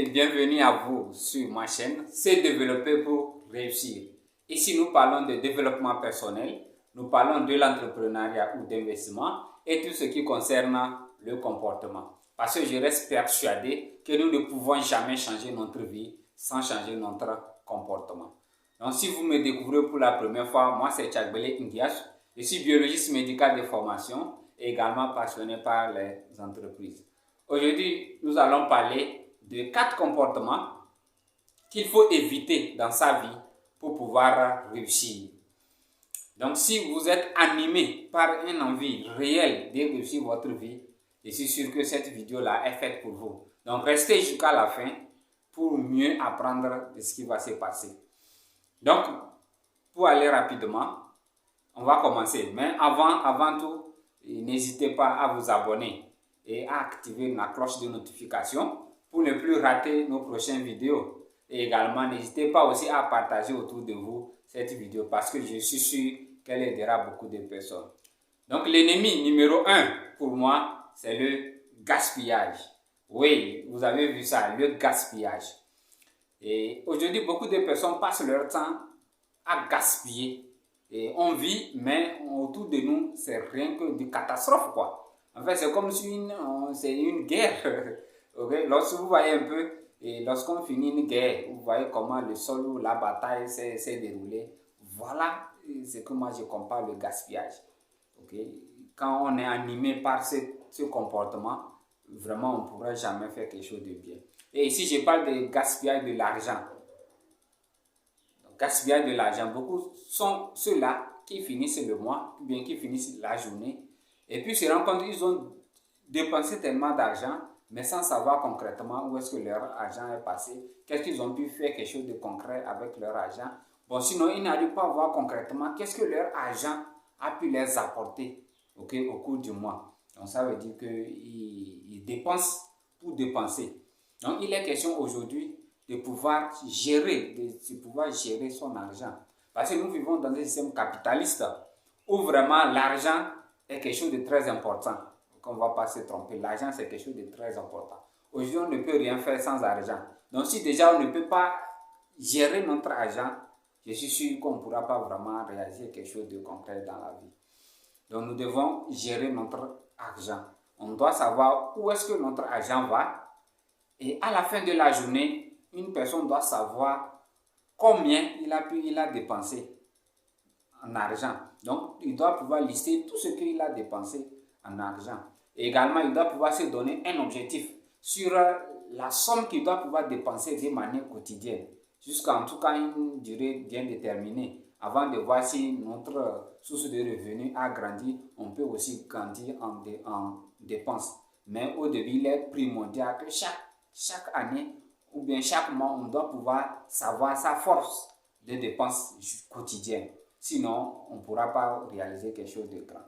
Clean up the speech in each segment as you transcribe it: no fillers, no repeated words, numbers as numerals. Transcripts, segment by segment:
bienvenue à vous sur ma chaîne C'est développer pour réussir. Ici, nous parlons de développement personnel, nous parlons de l'entrepreneuriat ou d'investissement et tout ce qui concerne le comportement. Parce que je reste persuadé que nous ne pouvons jamais changer notre vie sans changer notre comportement. Donc, si vous me découvrez pour la première fois, moi c'est Tchagbele Ndiash. Je suis biologiste médical de formation et également passionné par les entreprises. Aujourd'hui, nous allons parler de 4 comportements qu'il faut éviter dans sa vie pour pouvoir réussir. Donc, si vous êtes animé par une envie réelle de réussir votre vie, je suis sûr que cette vidéo-là est faite pour vous. Donc, restez jusqu'à la fin pour mieux apprendre de ce qui va se passer. Donc, pour aller rapidement, on va commencer. Mais avant tout, n'hésitez pas à vous abonner et à activer la cloche de notification pour ne plus rater nos prochaines vidéos. Et également, n'hésitez pas aussi à partager autour de vous cette vidéo parce que je suis sûr qu'elle aidera beaucoup de personnes. Donc, l'ennemi numéro 1 pour moi, c'est le gaspillage. Oui, vous avez vu ça, le gaspillage. Et aujourd'hui, beaucoup de personnes passent leur temps à gaspiller. Et on vit, mais autour de nous, c'est rien que des catastrophes, quoi. En fait, c'est comme si c'est une guerre. Okay? Lorsque vous voyez un peu, et lorsqu'on finit une guerre, vous voyez comment le sol ou la bataille s'est déroulée. Voilà ce que moi je compare le gaspillage. Okay? Quand on est animé par ce comportement, vraiment on ne pourra jamais faire quelque chose de bien. Et ici, je parle de gaspillage de l'argent. Gaspillage de l'argent, beaucoup sont ceux-là qui finissent le mois, ou bien qui finissent la journée, et puis se rendent compte qu'ils ont dépensé tellement d'argent, mais sans savoir concrètement où est-ce que leur argent est passé, qu'est-ce qu'ils ont pu faire quelque chose de concret avec leur argent. Bon, sinon, ils n'arrivent pas à voir concrètement qu'est-ce que leur argent a pu les apporter, okay, au cours du mois. Donc, ça veut dire qu'ils dépensent pour dépenser. Donc, il est question aujourd'hui de pouvoir gérer son argent. Parce que nous vivons dans un système capitaliste où vraiment l'argent est quelque chose de très important. Donc on ne va pas se tromper, l'argent c'est quelque chose de très important. Aujourd'hui, on ne peut rien faire sans argent. Donc si déjà on ne peut pas gérer notre argent, je suis sûr qu'on ne pourra pas vraiment réaliser quelque chose de concret dans la vie. Donc nous devons gérer notre argent. On doit savoir où est-ce que notre argent va. Et à la fin de la journée, une personne doit savoir combien il a dépensé en argent. Donc, il doit pouvoir lister tout ce qu'il a dépensé en argent. Et également, il doit pouvoir se donner un objectif sur la somme qu'il doit pouvoir dépenser de manière quotidienne, jusqu'à en tout cas une durée bien déterminée, avant de voir si notre source de revenus a grandi. On peut aussi grandir en dépenses. Mais au début, il est primordial que chaque année, ou bien chaque mois, on doit pouvoir savoir sa force de dépenses quotidienne. Sinon, on ne pourra pas réaliser quelque chose de grand.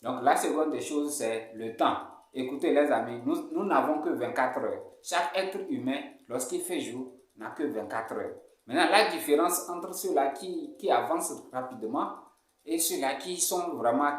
Donc, la seconde des choses, c'est le temps. Écoutez les amis, nous n'avons que 24 heures. Chaque être humain, lorsqu'il fait jour, n'a que 24 heures. Maintenant, la différence entre ceux-là qui avancent rapidement et ceux-là qui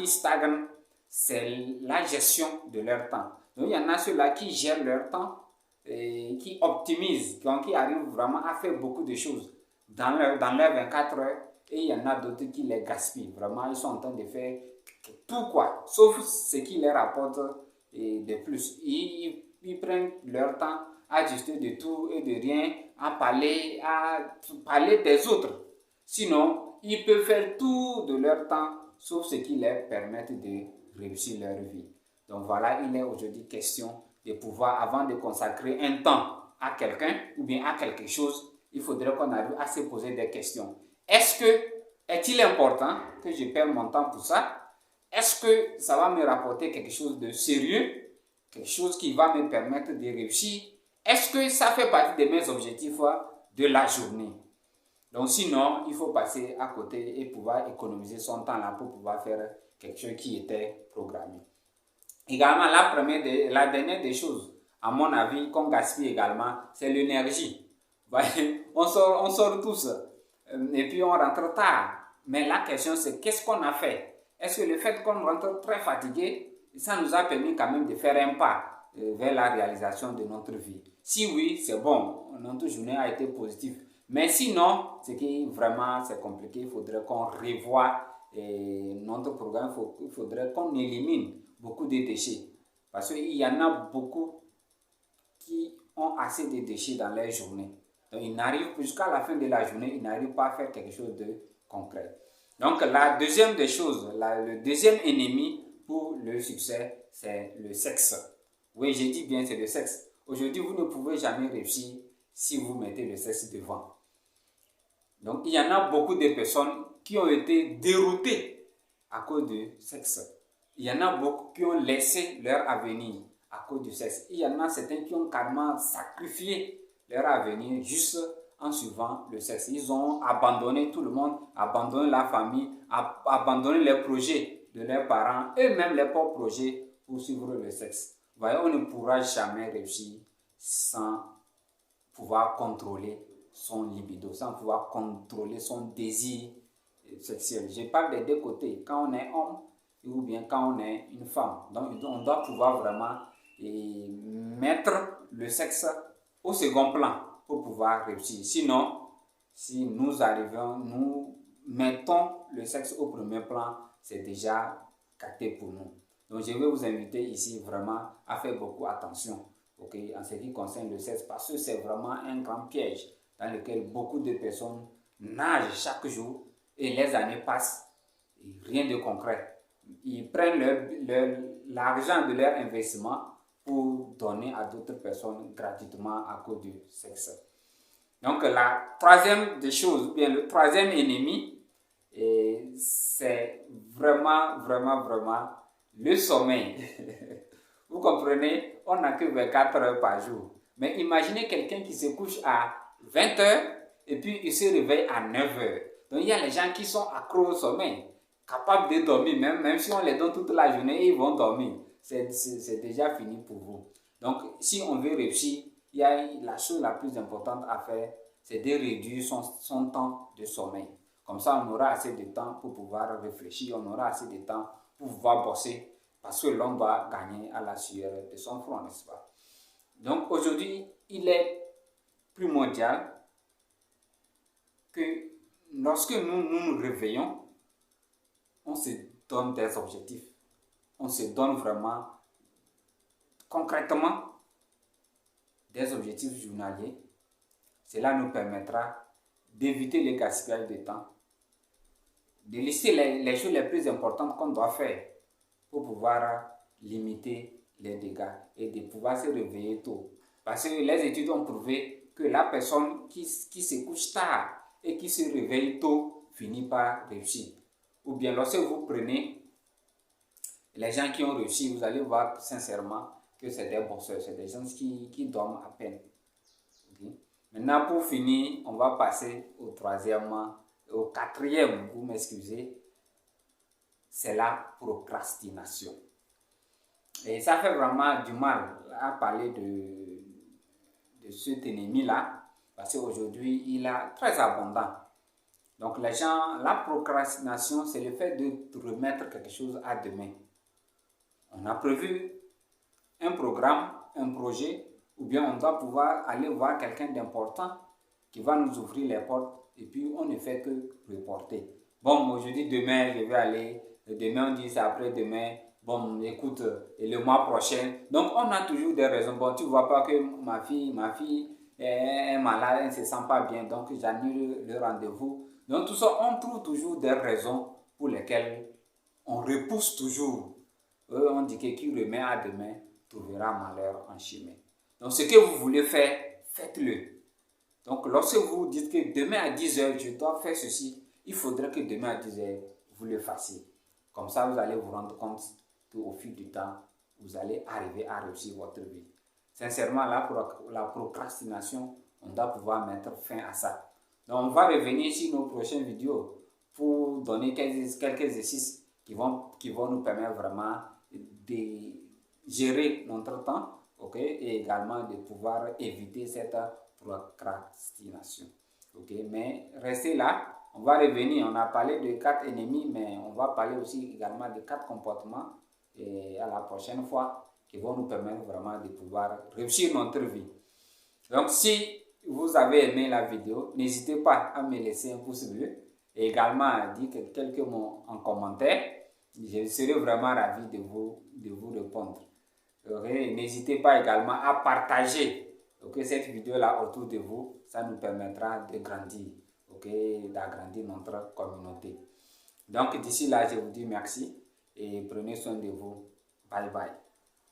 stagnent, c'est la gestion de leur temps. Donc, il y en a ceux-là qui gèrent leur temps, qui optimisent, qui arrivent vraiment à faire beaucoup de choses dans leurs 24 heures, et il y en a d'autres qui les gaspillent. Vraiment, ils sont en train de faire tout quoi, sauf ce qui leur apporte de plus. Ils prennent leur temps à ajuster de tout et de rien, à parler des autres. Sinon, ils peuvent faire tout de leur temps, sauf ce qui leur permet de réussir leur vie. Donc voilà, il est aujourd'hui question de pouvoir, avant de consacrer un temps à quelqu'un ou bien à quelque chose, il faudrait qu'on arrive à se poser des questions. Est-il important que je perde mon temps pour ça? Est-ce que ça va me rapporter quelque chose de sérieux? Quelque chose qui va me permettre de réussir? Est-ce que ça fait partie de mes objectifs de la journée? Donc sinon, il faut passer à côté et pouvoir économiser son temps là pour pouvoir faire quelque chose qui était programmé. Également, la dernière des choses, à mon avis, qu'on gaspille également, c'est l'énergie. On sort tous et puis on rentre tard. Mais la question, c'est qu'est-ce qu'on a fait? Est-ce que le fait qu'on rentre très fatigué, ça nous a permis quand même de faire un pas vers la réalisation de notre vie? Si oui, c'est bon, notre journée a été positive. Mais sinon, c'est que vraiment c'est compliqué, il faudrait qu'on revoie notre programme, il faudrait qu'on élimine beaucoup de déchets. Parce qu'il y en a beaucoup qui ont assez de déchets dans leur journée. Donc, ils n'arrivent jusqu'à la fin de la journée, ils n'arrivent pas à faire quelque chose de concret. Donc, la deuxième des choses, le deuxième ennemi pour le succès, c'est le sexe. Oui, j'ai dit bien, c'est le sexe. Aujourd'hui, vous ne pouvez jamais réussir si vous mettez le sexe devant. Donc, il y en a beaucoup de personnes qui ont été déroutées à cause du sexe. Il y en a beaucoup qui ont laissé leur avenir à cause du sexe. Il y en a certains qui ont carrément sacrifié leur avenir juste en suivant le sexe. Ils ont abandonné tout le monde, abandonné la famille, abandonné les projets de leurs parents, eux-mêmes leurs propres projets pour suivre le sexe. Vous voyez, on ne pourra jamais réussir sans pouvoir contrôler son libido, sans pouvoir contrôler son désir sexuel. Je parle des deux côtés, quand on est homme ou bien quand on est une femme. Donc on doit pouvoir vraiment mettre le sexe au second plan pour pouvoir réussir. Sinon, si nous mettons le sexe au premier plan, c'est déjà gâté pour nous. Donc je vais vous inviter ici vraiment à faire beaucoup attention, en ce qui concerne le sexe, parce que c'est vraiment un grand piège dans lequel beaucoup de personnes nagent chaque jour et les années passent et rien de concret. Ils prennent l'argent de leur investissement pour donner à d'autres personnes gratuitement à cause du sexe. Donc la troisième des choses, bien le troisième ennemi, c'est vraiment le sommeil. Vous comprenez, on n'a que 24 heures par jour. Mais imaginez quelqu'un qui se couche à 20 heures et puis il se réveille à 9 heures. Donc il y a les gens qui sont accros au sommeil, capables de dormir, même si on les donne toute la journée, ils vont dormir. C'est déjà fini pour vous. Donc si on veut réussir, il y a la chose la plus importante à faire, c'est de réduire son temps de sommeil. Comme ça, on aura assez de temps pour pouvoir réfléchir, on aura assez de temps pour pouvoir bosser, parce que l'homme va gagner à la sueur de son front, n'est-ce pas? Donc aujourd'hui, il est primordial que lorsque nous réveillons, on se donne des objectifs. On se donne vraiment concrètement des objectifs journaliers. Cela nous permettra d'éviter le gaspillage de temps, de lister les choses les plus importantes qu'on doit faire pour pouvoir limiter les dégâts et de pouvoir se réveiller tôt. Parce que les études ont prouvé que la personne qui se couche tard et qui se réveille tôt finit par réussir. Ou bien lorsque vous prenez les gens qui ont réussi, vous allez voir sincèrement que c'est des bosseurs, c'est des gens qui dorment à peine. Okay? Maintenant, pour finir, on va passer au quatrième, vous m'excusez, c'est la procrastination. Et ça fait vraiment du mal à parler de cet ennemi-là, parce qu'aujourd'hui, il est très abondant. Donc, la procrastination, c'est le fait de remettre quelque chose à demain. On a prévu un programme, un projet, ou bien on doit pouvoir aller voir quelqu'un d'important qui va nous ouvrir les portes, et puis on ne fait que reporter. Bon, aujourd'hui, demain, je vais aller, demain on dit c'est après-demain, bon, écoute, et le mois prochain. Donc, on a toujours des raisons. Bon, tu ne vois pas que ma fille est malade, elle ne se sent pas bien, donc j'annule le rendez-vous. Donc, tout ça, on trouve toujours des raisons pour lesquelles on repousse toujours. On dit que qui remet à demain trouvera malheur en chemin. Donc, ce que vous voulez faire, faites-le. Donc, lorsque vous dites que demain à 10h, je dois faire ceci, il faudrait que demain à 10h, vous le fassiez. Comme ça, vous allez vous rendre compte qu'au fil du temps, vous allez arriver à réussir votre vie. Sincèrement, la procrastination, on doit pouvoir mettre fin à ça. Donc, on va revenir sur nos prochaines vidéos pour donner quelques exercices qui vont nous permettre vraiment de gérer notre temps, et également de pouvoir éviter cette procrastination. Mais restez là, on va revenir, on a parlé de 4 ennemis, mais on va parler aussi également de 4 comportements et à la prochaine fois qui vont nous permettre vraiment de pouvoir réussir notre vie. Donc, si vous avez aimé la vidéo, n'hésitez pas à me laisser un pouce bleu et également à dire quelques mots en commentaire. Je serai vraiment ravi de vous répondre. Okay? N'hésitez pas également à partager cette vidéo-là autour de vous. Ça nous permettra de grandir, d'agrandir notre communauté. Donc, d'ici là, je vous dis merci et prenez soin de vous. Bye bye.